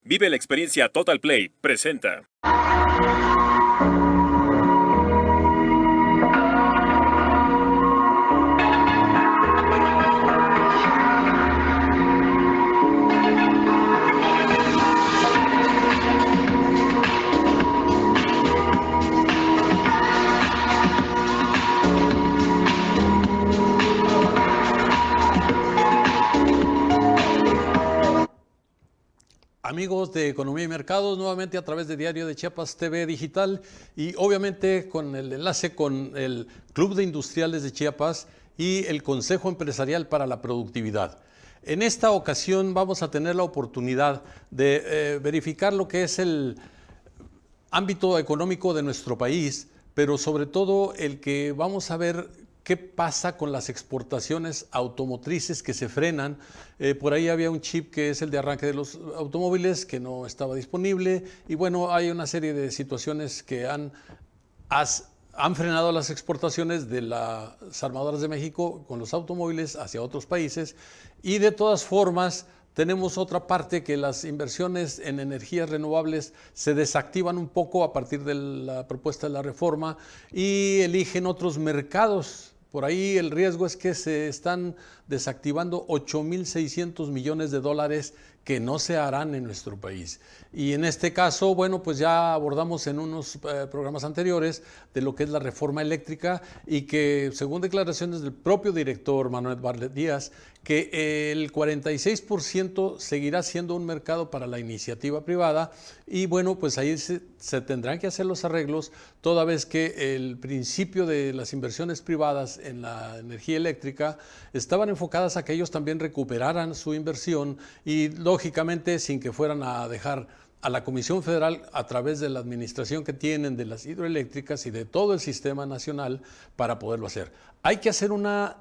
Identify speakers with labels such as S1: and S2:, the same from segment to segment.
S1: Vive la experiencia Total Play. Presenta.
S2: Amigos de Economía y Mercados, nuevamente a través de Diario de Chiapas TV Digital y obviamente con el enlace con el Club de Industriales de Chiapas y el Consejo Empresarial para la Productividad. En esta ocasión vamos a tener la oportunidad de verificar lo que es el ámbito económico de nuestro país, pero sobre todo el que vamos a ver qué pasa con las exportaciones automotrices que se frenan. Por ahí había un chip que es el de arranque de los automóviles que no estaba disponible y bueno, hay una serie de situaciones que han frenado las exportaciones de las armadoras de México con los automóviles hacia otros países y de todas formas tenemos otra parte que las inversiones en energías renovables se desactivan un poco a partir de la propuesta de la reforma y eligen otros mercados. Por ahí el riesgo es que se están desactivando 8.600 millones de dólares que no se harán en nuestro país. Y en este caso, bueno, pues ya abordamos en unos programas anteriores de lo que es la reforma eléctrica y que según declaraciones del propio director Manuel Bartlett Díaz, que el 46% seguirá siendo un mercado para la iniciativa privada y bueno, pues ahí se tendrán que hacer los arreglos toda vez que el principio de las inversiones privadas en la energía eléctrica estaban enfocadas a que ellos también recuperaran su inversión y lógicamente sin que fueran a dejar a la Comisión Federal a través de la administración que tienen de las hidroeléctricas y de todo el sistema nacional para poderlo hacer. Hay que hacer una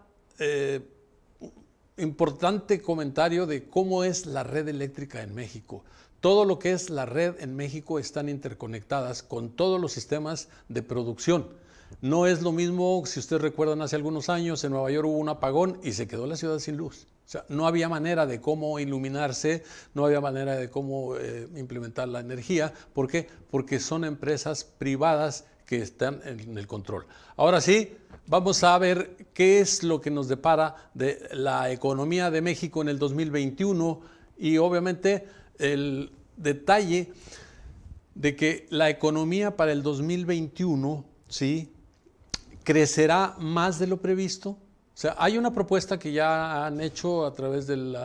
S2: importante comentario de cómo es la red eléctrica en México. Todo lo que es la red en México están interconectadas con todos los sistemas de producción. No es lo mismo, si ustedes recuerdan, hace algunos años en Nueva York hubo un apagón y se quedó la ciudad sin luz. O sea, no había manera de cómo iluminarse, no había manera de cómo implementar la energía. ¿Por qué? Porque son empresas privadas que están en el control. Ahora sí, vamos a ver qué es lo que nos depara de la economía de México en el 2021 y obviamente el detalle de que la economía para el 2021, ¿sí?, crecerá más de lo previsto. O sea, hay una propuesta que ya han hecho a través del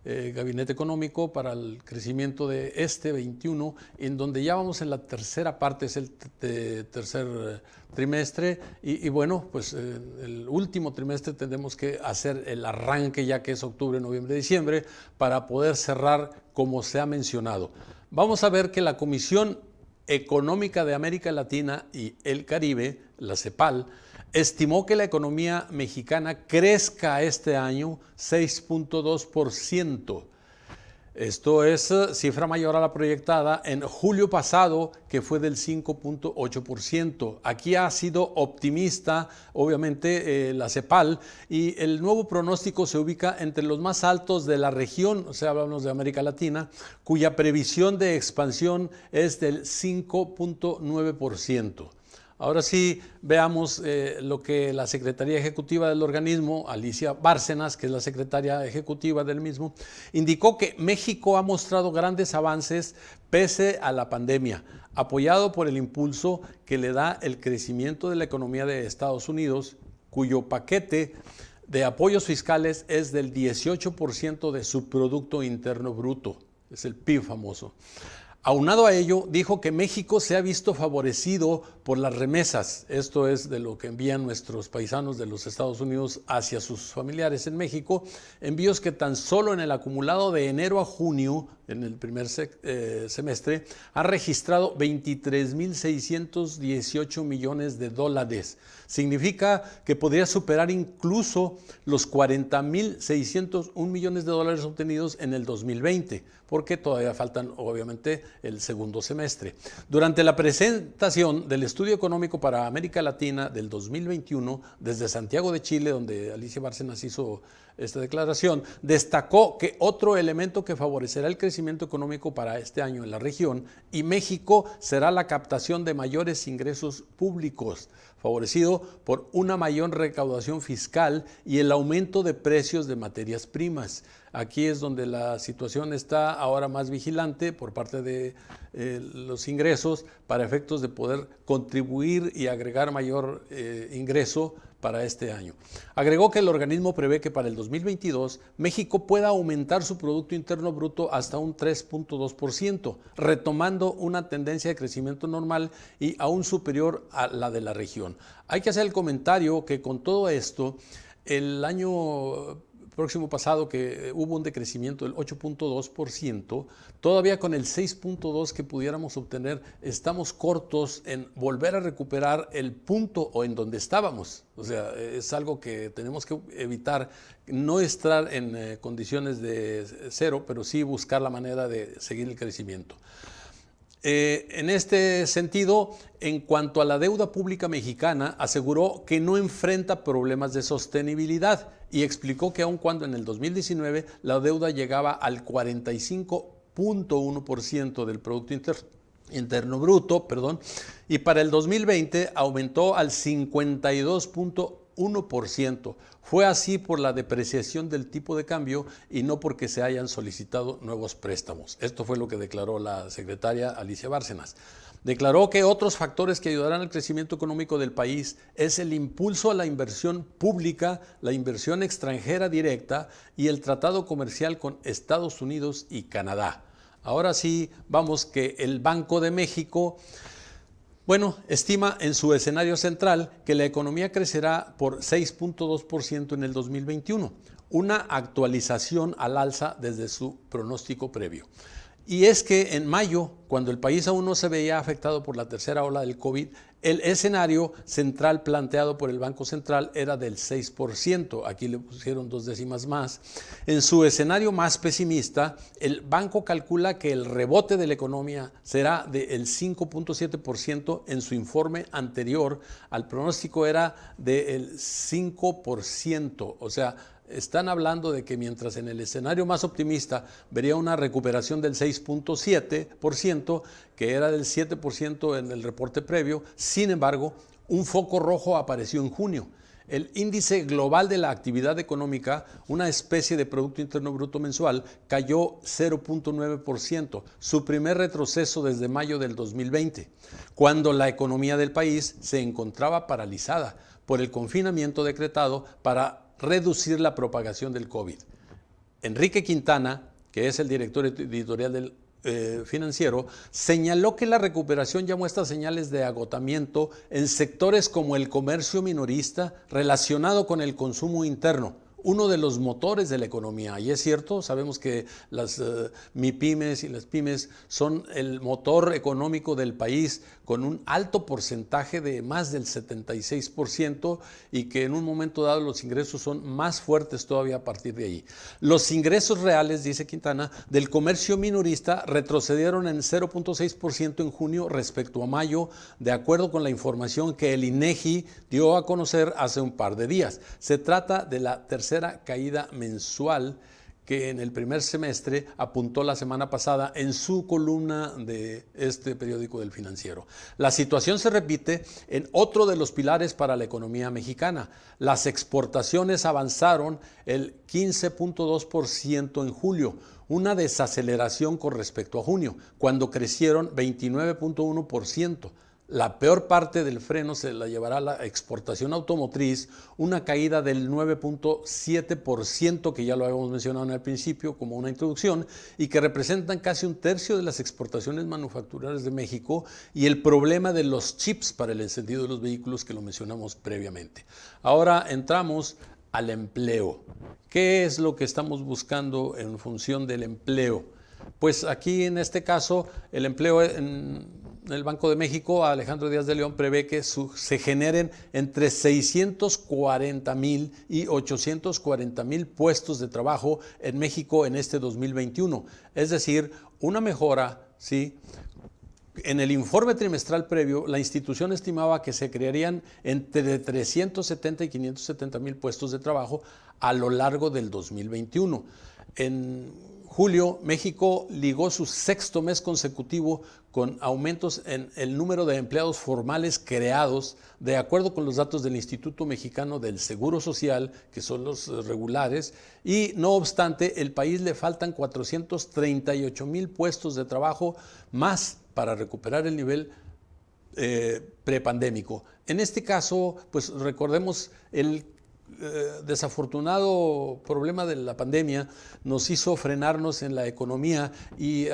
S2: Gabinete Económico para el crecimiento de este 21, en donde ya vamos en la tercera parte, es el tercer trimestre, y bueno, pues el último trimestre tendremos que hacer el arranque ya que es octubre, noviembre, diciembre, para poder cerrar como se ha mencionado. Vamos a ver que la Comisión Económica de América Latina y el Caribe, la CEPAL, estimó que la economía mexicana crezca este año 6.2%. Esto es cifra mayor a la proyectada en julio pasado, que fue del 5.8%. Aquí ha sido optimista, obviamente, la CEPAL, y el nuevo pronóstico se ubica entre los más altos de la región, o sea, hablamos de América Latina, cuya previsión de expansión es del 5.9%. Ahora sí, veamos lo que la Secretaría Ejecutiva del organismo, Alicia Bárcenas, que es la secretaria ejecutiva del mismo, indicó que México ha mostrado grandes avances pese a la pandemia, apoyado por el impulso que le da el crecimiento de la economía de Estados Unidos, cuyo paquete de apoyos fiscales es del 18% de su Producto Interno Bruto, es el PIB famoso. Aunado a ello, dijo que México se ha visto favorecido por las remesas, esto es de lo que envían nuestros paisanos de los Estados Unidos hacia sus familiares en México, envíos que tan solo en el acumulado de enero a junio, en el primer semestre, ha registrado 23.618 millones de dólares, Significa que podría superar incluso los 40.601 millones de dólares obtenidos en el 2020, porque todavía faltan, obviamente, el segundo semestre. Durante la presentación del Estudio Económico para América Latina del 2021, desde Santiago de Chile, donde Alicia Bárcenas hizo esta declaración, destacó que otro elemento que favorecerá el crecimiento económico para este año en la región y México será la captación de mayores ingresos públicos, favorecido por una mayor recaudación fiscal y el aumento de precios de materias primas. Aquí es donde la situación está ahora más vigilante por parte de los ingresos para efectos de poder contribuir y agregar mayor ingreso para este año. Agregó que el organismo prevé que para el 2022 México pueda aumentar su Producto Interno Bruto hasta un 3.2%, retomando una tendencia de crecimiento normal y aún superior a la de la región. Hay que hacer el comentario que con todo esto, el año próximo pasado, que hubo un decrecimiento del 8.2%, todavía con el 6.2% que pudiéramos obtener, estamos cortos en volver a recuperar el punto o en donde estábamos. O sea, es algo que tenemos que evitar, no estar en condiciones de cero, pero sí buscar la manera de seguir el crecimiento. En este sentido, en cuanto a la deuda pública mexicana, aseguró que no enfrenta problemas de sostenibilidad y explicó que aun cuando en el 2019 la deuda llegaba al 45.1% del Producto Interno Bruto, y para el 2020 aumentó al 52.1%. Fue así por la depreciación del tipo de cambio y no porque se hayan solicitado nuevos préstamos. Esto fue lo que declaró la secretaria Alicia Bárcenas. Declaró que otros factores que ayudarán al crecimiento económico del país es el impulso a la inversión pública, la inversión extranjera directa y el tratado comercial con Estados Unidos y Canadá. Ahora sí, vamos que el Banco de México estima en su escenario central que la economía crecerá por 6.2% en el 2021, una actualización al alza desde su pronóstico previo. Y es que en mayo, cuando el país aún no se veía afectado por la tercera ola del COVID, el escenario central planteado por el Banco Central era del 6%, aquí le pusieron 2 décimas más. En su escenario más pesimista, el banco calcula que el rebote de la economía será del 5.7%, en su informe anterior al pronóstico era del 5%, o sea, están hablando de que mientras en el escenario más optimista vería una recuperación del 6.7%, que era del 7% en el reporte previo, sin embargo, un foco rojo apareció en junio. El índice global de la actividad económica, una especie de Producto Interno Bruto mensual, cayó 0.9%, su primer retroceso desde mayo del 2020, cuando la economía del país se encontraba paralizada por el confinamiento decretado para reducir la propagación del COVID. Enrique Quintana, que es el director editorial del Financiero, señaló que la recuperación ya muestra señales de agotamiento en sectores como el comercio minorista relacionado con el consumo interno, uno de los motores de la economía. Y es cierto, sabemos que las MIPYMES y las pymes son el motor económico del país, con un alto porcentaje de más del 76%, y que en un momento dado los ingresos son más fuertes todavía a partir de ahí. Los ingresos reales, dice Quintana, del comercio minorista retrocedieron en 0.6% en junio respecto a mayo, de acuerdo con la información que el INEGI dio a conocer hace un par de días. Se trata de la tercera caída mensual que en el primer semestre apuntó la semana pasada en su columna de este periódico del Financiero. La situación se repite en otro de los pilares para la economía mexicana. Las exportaciones avanzaron el 15.2% en julio, una desaceleración con respecto a junio, cuando crecieron 29.1%. La peor parte del freno se la llevará la exportación automotriz, una caída del 9.7%, que ya lo habíamos mencionado en el principio como una introducción, y que representan casi un tercio de las exportaciones manufactureras de México, y el problema de los chips para el encendido de los vehículos, que lo mencionamos previamente. Ahora entramos al empleo. ¿Qué es lo que estamos buscando en función del empleo? Pues aquí en este caso el empleo el Banco de México, Alejandro Díaz de León, prevé que se generen entre 640,000 y 840,000 puestos de trabajo en México en este 2021. Es decir, una mejora, ¿sí? En el informe trimestral previo, la institución estimaba que se crearían entre 370 y 570,000 puestos de trabajo a lo largo del 2021. En julio, México ligó su sexto mes consecutivo con aumentos en el número de empleados formales creados, de acuerdo con los datos del Instituto Mexicano del Seguro Social, que son los regulares, y no obstante, el país le faltan 438,000 puestos de trabajo más para recuperar el nivel prepandémico. En este caso, pues recordemos el desafortunado problema de la pandemia nos hizo frenarnos en la economía y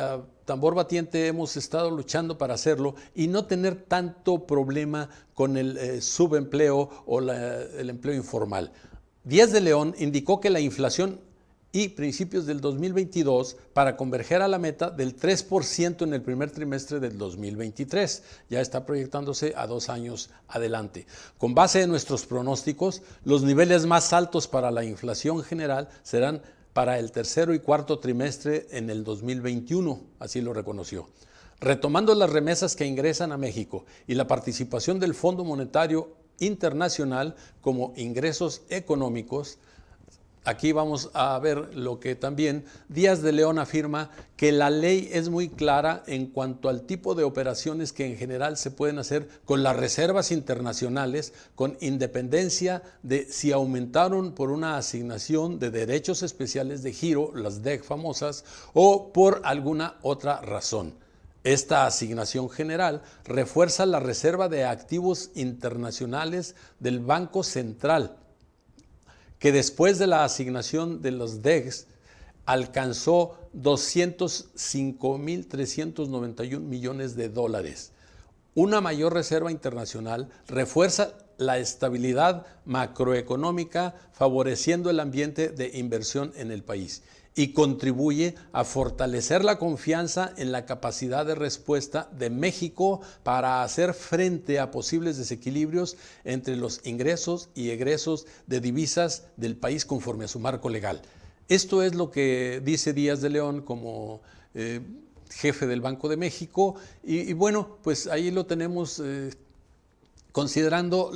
S2: tambor batiente hemos estado luchando para hacerlo y no tener tanto problema con el subempleo o el empleo informal. Díaz de León indicó que la inflación y principios del 2022 para converger a la meta del 3% en el primer trimestre del 2023. Ya está proyectándose a 2 años adelante. Con base en nuestros pronósticos, los niveles más altos para la inflación general serán para el tercero y cuarto trimestre en el 2021, así lo reconoció. Retomando las remesas que ingresan a México y la participación del Fondo Monetario Internacional como ingresos económicos, aquí vamos a ver lo que también Díaz de León afirma, que la ley es muy clara en cuanto al tipo de operaciones que en general se pueden hacer con las reservas internacionales, con independencia de si aumentaron por una asignación de derechos especiales de giro, las DEG famosas, o por alguna otra razón. Esta asignación general refuerza la reserva de activos internacionales del Banco Central, que después de la asignación de los DEGs alcanzó 205,391 millones de dólares. Una mayor reserva internacional refuerza la estabilidad macroeconómica, favoreciendo el ambiente de inversión en el país y contribuye a fortalecer la confianza en la capacidad de respuesta de México para hacer frente a posibles desequilibrios entre los ingresos y egresos de divisas del país conforme a su marco legal. Esto es lo que dice Díaz de León como jefe del Banco de México y bueno, pues ahí lo tenemos considerando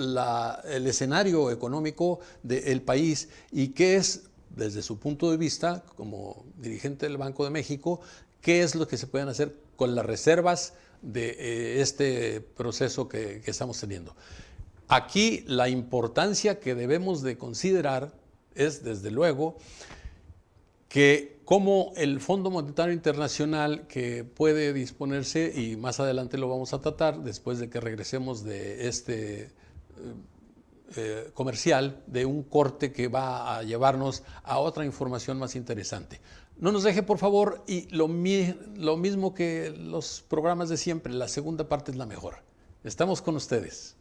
S2: el escenario económico del país y qué es, desde su punto de vista, como dirigente del Banco de México, qué es lo que se pueden hacer con las reservas de este proceso que estamos teniendo. Aquí la importancia que debemos de considerar es, desde luego, que como el Fondo Monetario Internacional, que puede disponerse, y más adelante lo vamos a tratar, después de que regresemos de este comercial, de un corte que va a llevarnos a otra información más interesante. No nos deje, por favor, y lo mismo que los programas de siempre, la segunda parte es la mejor. Estamos con ustedes.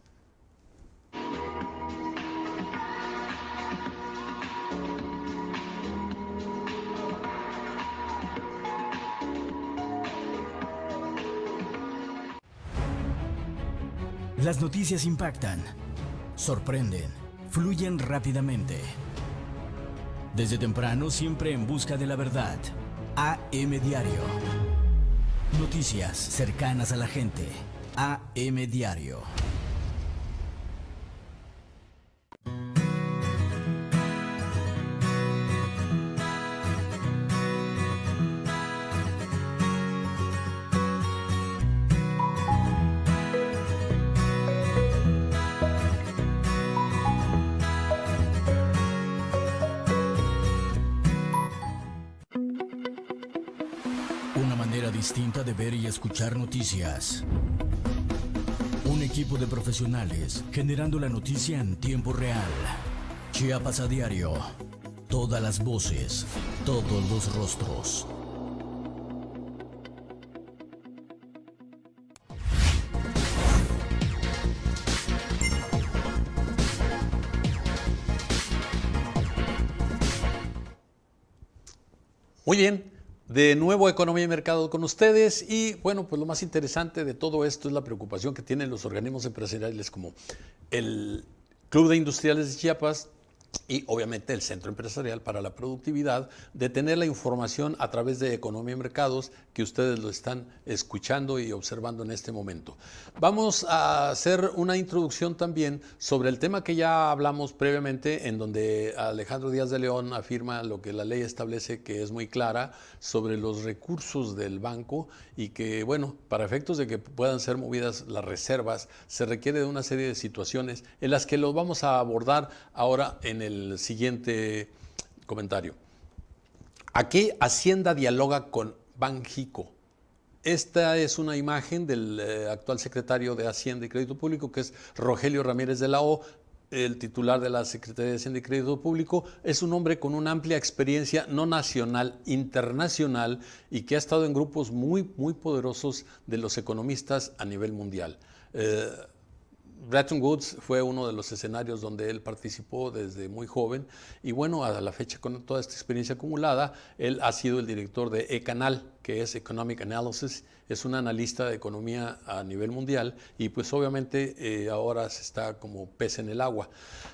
S3: Las noticias impactan, sorprenden, fluyen rápidamente. Desde temprano, siempre en busca de la verdad. AM Diario. Noticias cercanas a la gente. AM Diario. Una manera distinta de ver y escuchar noticias. Un equipo de profesionales generando la noticia en tiempo real. Chiapas a diario. Todas las voces, todos los rostros.
S2: Muy bien. De nuevo, Economía y Mercado con ustedes. Y bueno, pues lo más interesante de todo esto es la preocupación que tienen los organismos empresariales como el Club de Industriales de Chiapas y obviamente el Centro Empresarial para la Productividad, de tener la información a través de Economía y Mercados que ustedes lo están escuchando y observando en este momento. Vamos a hacer una introducción también sobre el tema que ya hablamos previamente, en donde Alejandro Díaz de León afirma lo que la ley establece, que es muy clara, sobre los recursos del banco y que, bueno, para efectos de que puedan ser movidas las reservas, se requiere de una serie de situaciones en las que lo vamos a abordar ahora en el siguiente comentario. Aquí Hacienda dialoga con Banxico. Esta es una imagen del actual secretario de Hacienda y Crédito Público, que es Rogelio Ramírez de la O, el titular de la Secretaría de Hacienda y Crédito Público. Es un hombre con una amplia experiencia, no nacional, internacional, y que ha estado en grupos muy poderosos de los economistas a nivel mundial. Bretton Woods fue uno de los escenarios donde él participó desde muy joven y bueno, a la fecha, con toda esta experiencia acumulada, él ha sido el director de eCanal, que es Economic Analysis, es un analista de economía a nivel mundial y pues obviamente ahora se está como pez en el agua.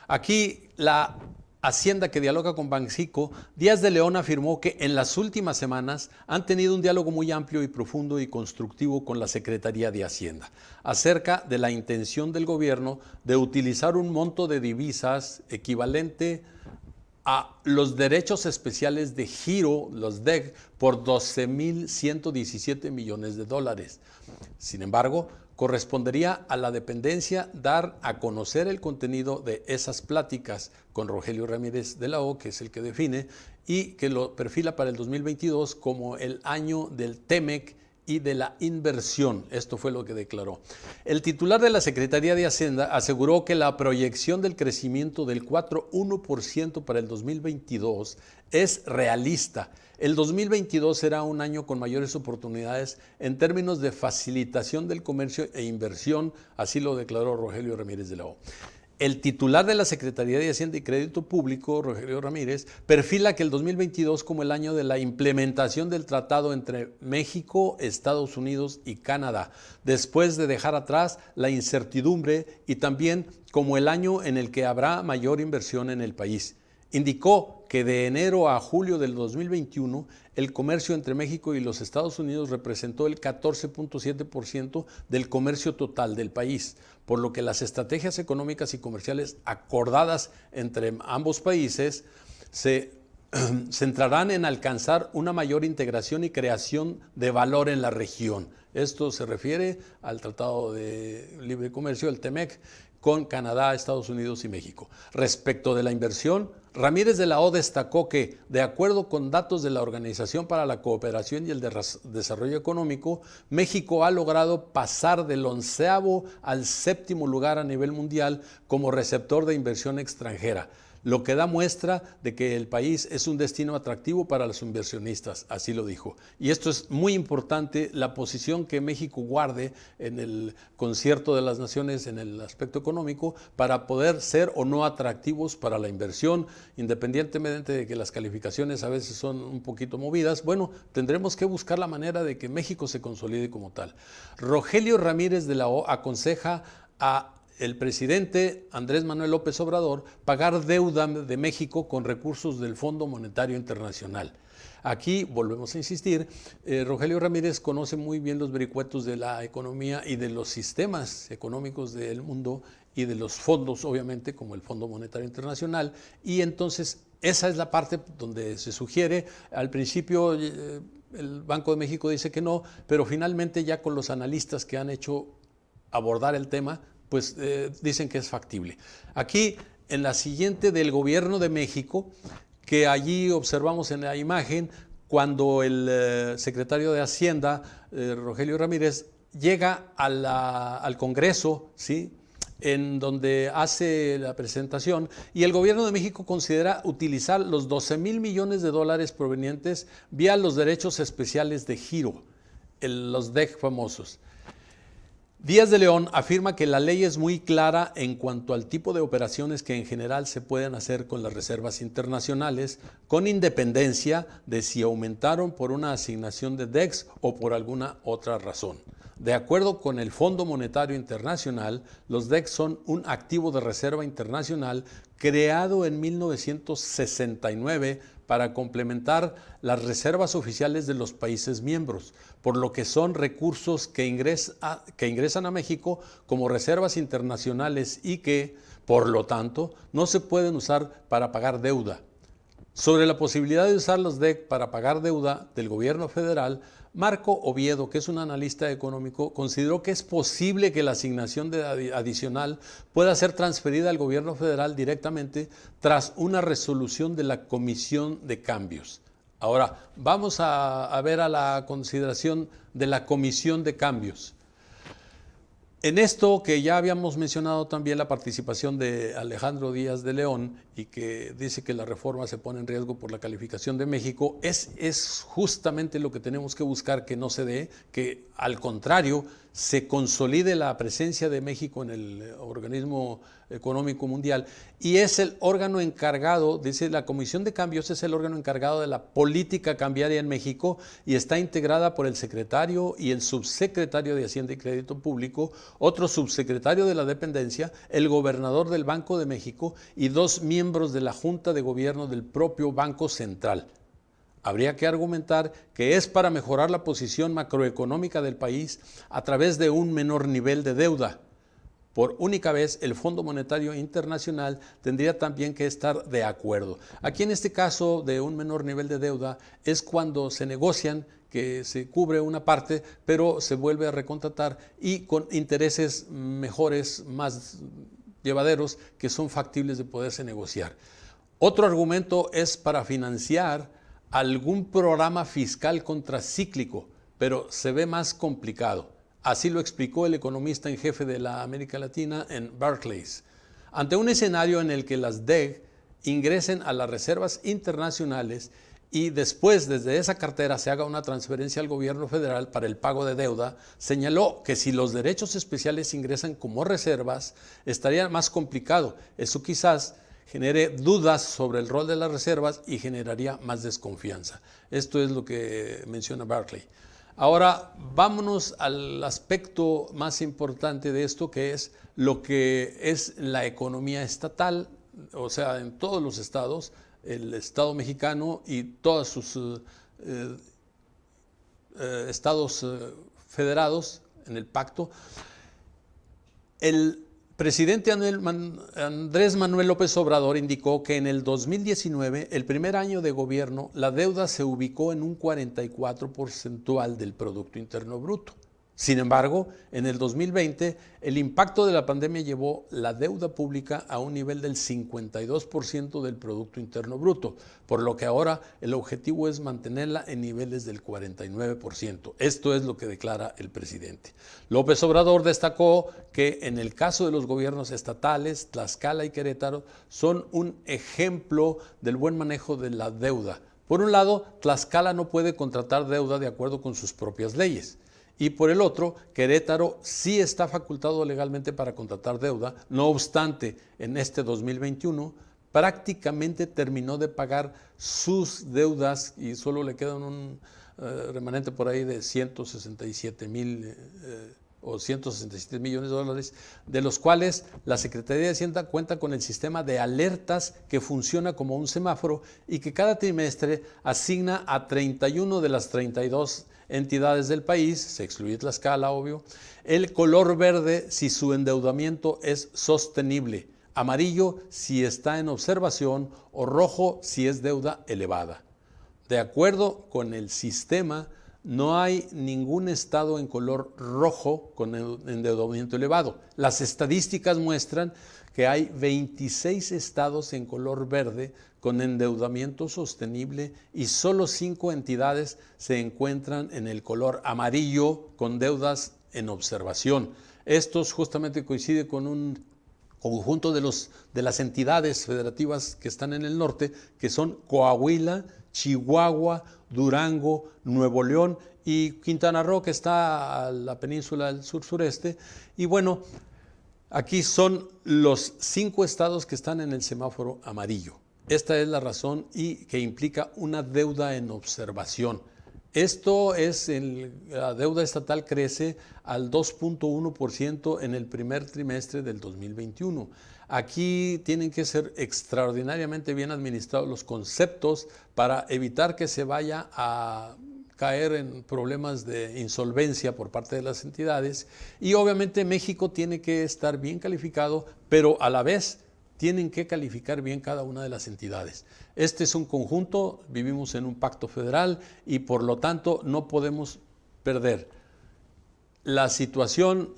S2: Aquí la Hacienda, que dialoga con Banxico, Díaz de León afirmó que en las últimas semanas han tenido un diálogo muy amplio y profundo y constructivo con la Secretaría de Hacienda acerca de la intención del gobierno de utilizar un monto de divisas equivalente a los derechos especiales de giro, los DEG, por 12.117 millones de dólares. Sin embargo, correspondería a la dependencia dar a conocer el contenido de esas pláticas con Rogelio Ramírez de la O, que es el que define, y que lo perfila para el 2022 como el año del TEMEC y de la inversión. Esto fue lo que declaró. El titular de la Secretaría de Hacienda aseguró que la proyección del crecimiento del 4,1% para el 2022 es realista. El 2022 será un año con mayores oportunidades en términos de facilitación del comercio e inversión, así lo declaró Rogelio Ramírez de la O. El titular de la Secretaría de Hacienda y Crédito Público, Rogelio Ramírez, perfila que el 2022 como el año de la implementación del tratado entre México, Estados Unidos y Canadá, después de dejar atrás la incertidumbre, y también como el año en el que habrá mayor inversión en el país. Indicó que de enero a julio del 2021, el comercio entre México y los Estados Unidos representó el 14.7% del comercio total del país, por lo que las estrategias económicas y comerciales acordadas entre ambos países se centrarán en alcanzar una mayor integración y creación de valor en la región. Esto se refiere al Tratado de Libre Comercio, el TEMEC, con Canadá, Estados Unidos y México. Respecto de la inversión, Ramírez de la O destacó que, de acuerdo con datos de la Organización para la Cooperación y el Desarrollo Económico, México ha logrado pasar del 11º al 7º lugar a nivel mundial como receptor de inversión extranjera, lo que da muestra de que el país es un destino atractivo para los inversionistas, así lo dijo. Y esto es muy importante, la posición que México guarde en el concierto de las naciones en el aspecto económico para poder ser o no atractivos para la inversión, independientemente de que las calificaciones a veces son un poquito movidas. Bueno, tendremos que buscar la manera de que México se consolide como tal. Rogelio Ramírez de la O aconseja a el presidente Andrés Manuel López Obrador pagar deuda de México con recursos del Fondo Monetario Internacional. Aquí volvemos a insistir, Rogelio Ramírez conoce muy bien los vericuetos de la economía y de los sistemas económicos del mundo y de los fondos, obviamente, como el Fondo Monetario Internacional, y entonces esa es la parte donde se sugiere. Al principio el Banco de México dice que no, pero finalmente ya con los analistas que han hecho abordar el tema, pues dicen que es factible. Aquí, en la siguiente del Gobierno de México, que allí observamos en la imagen, cuando el secretario de Hacienda, Rogelio Ramírez, llega al Congreso, ¿sí?, en donde hace la presentación, y el Gobierno de México considera utilizar los 12,000 millones de dólares provenientes vía los derechos especiales de giro, los DEG famosos. Díaz de León afirma que la ley es muy clara en cuanto al tipo de operaciones que en general se pueden hacer con las reservas internacionales, con independencia de si aumentaron por una asignación de DEX o por alguna otra razón. De acuerdo con el Fondo Monetario Internacional, los DEX son un activo de reserva internacional creado en 1969 para complementar las reservas oficiales de los países miembros, por lo que son recursos que ingresan a México como reservas internacionales y que, por lo tanto, no se pueden usar para pagar deuda. Sobre la posibilidad de usar los DEC para pagar deuda del gobierno federal, Marco Oviedo, que es un analista económico, consideró que es posible que la asignación adicional pueda ser transferida al gobierno federal directamente tras una resolución de la Comisión de Cambios. Ahora, vamos a ver a la consideración de la Comisión de Cambios. En esto que ya habíamos mencionado también la participación de Alejandro Díaz de León y que dice que la reforma se pone en riesgo por la calificación de México, es justamente lo que tenemos que buscar que no se dé, que al contrario se consolide la presencia de México en el organismo económico mundial y es el órgano encargado, dice la Comisión de Cambios, es el órgano encargado de la política cambiaria en México y está integrada por el secretario y el subsecretario de Hacienda y Crédito Público, otro subsecretario de la dependencia, el gobernador del Banco de México y 2 miembros de la Junta de Gobierno del propio Banco Central. Habría que argumentar que es para mejorar la posición macroeconómica del país a través de un menor nivel de deuda. Por única vez, el Fondo Monetario Internacional tendría también que estar de acuerdo. Aquí en este caso de un menor nivel de deuda es cuando se negocian que se cubre una parte, pero se vuelve a recontratar y con intereses mejores, más llevaderos, que son factibles de poderse negociar. Otro argumento es para financiar algún programa fiscal contracíclico, pero se ve más complicado. Así lo explicó el economista en jefe de la América Latina en Barclays. Ante un escenario en el que las DEG ingresen a las reservas internacionales y después desde esa cartera se haga una transferencia al gobierno federal para el pago de deuda, señaló que si los derechos especiales ingresan como reservas, estaría más complicado. Eso quizás genere dudas sobre el rol de las reservas y generaría más desconfianza. Esto es lo que menciona Barclay. Ahora, vámonos al aspecto más importante de esto, que es lo que es la economía estatal, o sea, en todos los estados, el Estado mexicano y todos sus estados federados en el pacto. El presidente Andrés Manuel López Obrador indicó que en el 2019, el primer año de gobierno, la deuda se ubicó en un 44% del Producto Interno Bruto. Sin embargo, en el 2020, el impacto de la pandemia llevó la deuda pública a un nivel del 52% del Producto Interno Bruto, por lo que ahora el objetivo es mantenerla en niveles del 49%. Esto es lo que declara el presidente. López Obrador destacó que en el caso de los gobiernos estatales, Tlaxcala y Querétaro son un ejemplo del buen manejo de la deuda. Por un lado, Tlaxcala no puede contratar deuda de acuerdo con sus propias leyes. Y por el otro, Querétaro sí está facultado legalmente para contratar deuda, no obstante, en este 2021 prácticamente terminó de pagar sus deudas y solo le quedan un remanente por ahí de 167 millones de dólares, de los cuales la Secretaría de Hacienda cuenta con el sistema de alertas que funciona como un semáforo y que cada trimestre asigna a 31 de las 32 entidades del país, se excluye Tlaxcala, obvio, el color verde si su endeudamiento es sostenible, amarillo si está en observación o rojo si es deuda elevada. De acuerdo con el sistema, no hay ningún estado en color rojo con endeudamiento elevado. Las estadísticas muestran que hay 26 estados en color verde con endeudamiento sostenible y solo 5 entidades se encuentran en el color amarillo con deudas en observación. Estos justamente coincide con un conjunto de las entidades federativas que están en el norte, que son Coahuila, Chihuahua, Durango, Nuevo León y Quintana Roo, que está a la península del sur-sureste. Y bueno, aquí son los 5 estados que están en el semáforo amarillo. Esta es la razón y que implica una deuda en observación. Esto es, la deuda estatal crece al 2.1% en el primer trimestre del 2021. Aquí tienen que ser extraordinariamente bien administrados los conceptos para evitar que se vaya a caer en problemas de insolvencia por parte de las entidades. Y obviamente México tiene que estar bien calificado, pero a la vez tienen que calificar bien cada una de las entidades. Este es un conjunto, vivimos en un pacto federal y por lo tanto no podemos perder. La situación,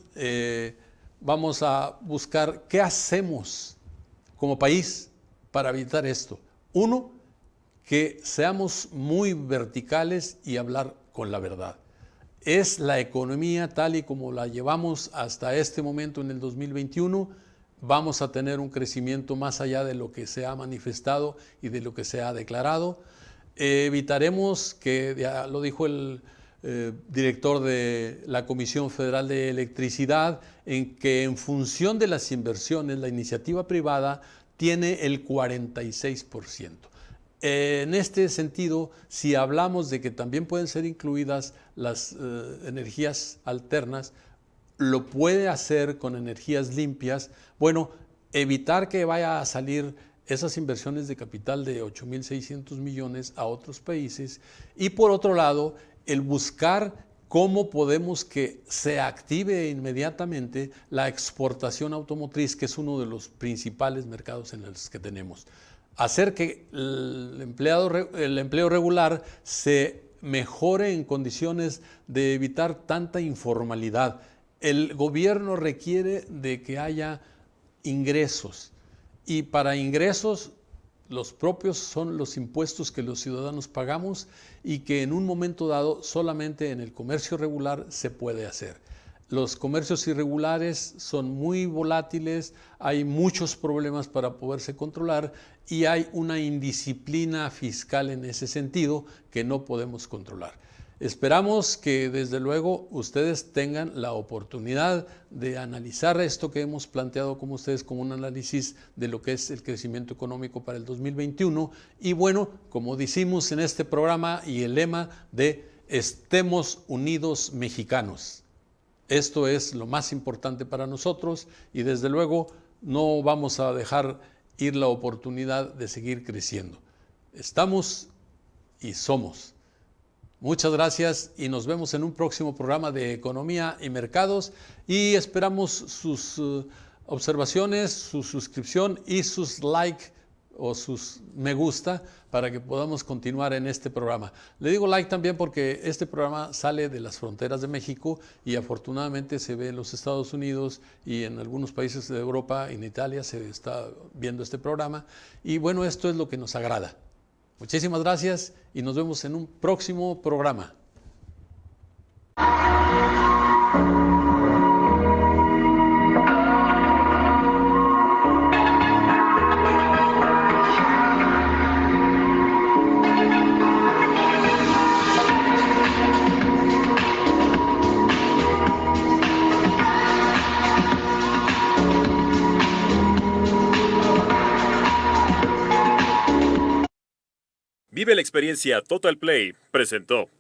S2: vamos a buscar qué hacemos como país para evitar esto. Uno, que seamos muy verticales y hablar con la verdad. Es la economía tal y como la llevamos hasta este momento en el 2021, vamos a tener un crecimiento más allá de lo que se ha manifestado y de lo que se ha declarado. Evitaremos que, ya lo dijo el director de la Comisión Federal de Electricidad, en que en función de las inversiones, la iniciativa privada tiene el 46%. En este sentido, si hablamos de que también pueden ser incluidas las energías alternas, lo puede hacer con energías limpias. Bueno, evitar que vaya a salir esas inversiones de capital de 8.600 millones a otros países. Y por otro lado, el buscar cómo podemos que se active inmediatamente la exportación automotriz, que es uno de los principales mercados en los que tenemos. Hacer que el empleo regular se mejore en condiciones de evitar tanta informalidad. El gobierno requiere de que haya ingresos y para ingresos los propios son los impuestos que los ciudadanos pagamos y que en un momento dado solamente en el comercio regular se puede hacer. Los comercios irregulares son muy volátiles, hay muchos problemas para poderse controlar y hay una indisciplina fiscal en ese sentido que no podemos controlar. Esperamos que desde luego ustedes tengan la oportunidad de analizar esto que hemos planteado como ustedes como un análisis de lo que es el crecimiento económico para el 2021 y bueno, como decimos en este programa y el lema de Estemos Unidos Mexicanos. Esto es lo más importante para nosotros y desde luego no vamos a dejar ir la oportunidad de seguir creciendo. Estamos y somos. Muchas gracias y nos vemos en un próximo programa de Economía y Mercados y esperamos sus observaciones, su suscripción y sus like o sus me gusta para que podamos continuar en este programa. Le digo like también porque este programa sale de las fronteras de México y afortunadamente se ve en los Estados Unidos y en algunos países de Europa, en Italia se está viendo este programa y bueno, esto es lo que nos agrada. Muchísimas gracias y nos vemos en un próximo programa.
S1: Vive la experiencia Total Play presentó.